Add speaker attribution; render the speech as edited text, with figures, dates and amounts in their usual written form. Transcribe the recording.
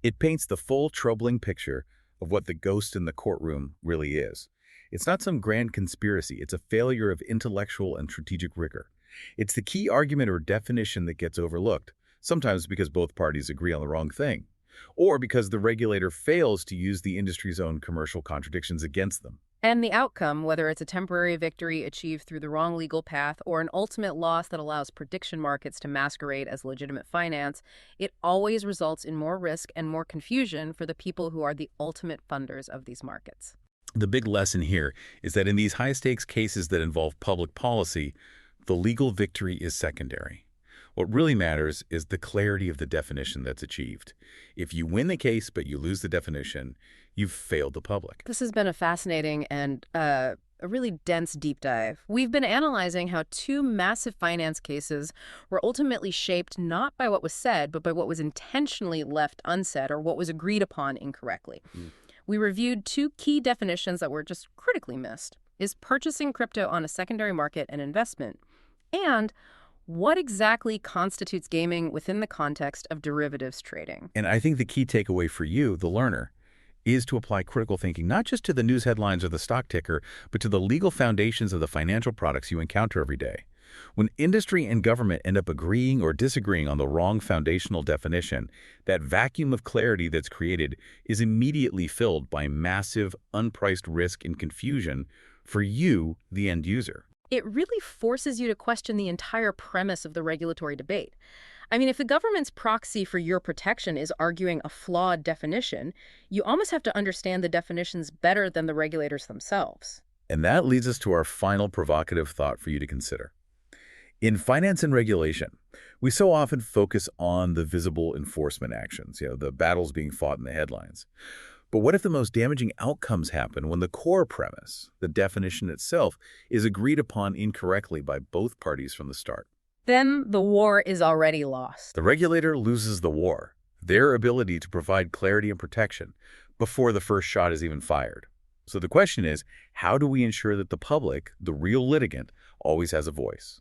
Speaker 1: It paints the full troubling picture of what the ghost in the courtroom really is. It's not some grand conspiracy, it's a failure of intellectual and strategic rigor. It's the key argument or definition that gets overlooked, sometimes because both parties agree on the wrong thing, or because the regulator fails to use the industry's own commercial contradictions against them.
Speaker 2: And the outcome, whether it's a temporary victory achieved through the wrong legal path or an ultimate loss that allows prediction markets to masquerade as legitimate finance, it always results in more risk and more confusion for the people who are the ultimate funders of these markets.
Speaker 1: The big lesson here is that in these high-stakes cases that involve public policy, the legal victory is secondary. What really matters is the clarity of the definition that's achieved. If you win the case but you lose the definition, you've failed the public.
Speaker 2: This has been a fascinating and a really dense deep dive. We've been analyzing how two massive finance cases were ultimately shaped not by what was said, but by what was intentionally left unsaid or what was agreed upon incorrectly. We reviewed two key definitions that were just critically missed. Is purchasing crypto on a secondary market an investment? And what exactly constitutes gaming within the context of derivatives trading?
Speaker 1: And I think the key takeaway for you, the learner, is to apply critical thinking not just to the news headlines or the stock ticker, but to the legal foundations of the financial products you encounter every day. When industry and government end up agreeing or disagreeing on the wrong foundational definition, that vacuum of clarity that's created is immediately filled by massive, unpriced risk and confusion for you, the end user.
Speaker 2: It really forces you to question the entire premise of the regulatory debate. I mean, if the government's proxy for your protection is arguing a flawed definition, you almost have to understand the definitions better than the regulators themselves.
Speaker 1: And that leads us to our final provocative thought for you to consider. In finance and regulation, we so often focus on the visible enforcement actions, the battles being fought in the headlines. But what if the most damaging outcomes happen when the core premise, the definition itself, is agreed upon incorrectly by both parties from the start?
Speaker 2: Then the war is already lost.
Speaker 1: The regulator loses the war, their ability to provide clarity and protection, before the first shot is even fired. So the question is, how do we ensure that the public, the real litigant, always has a voice?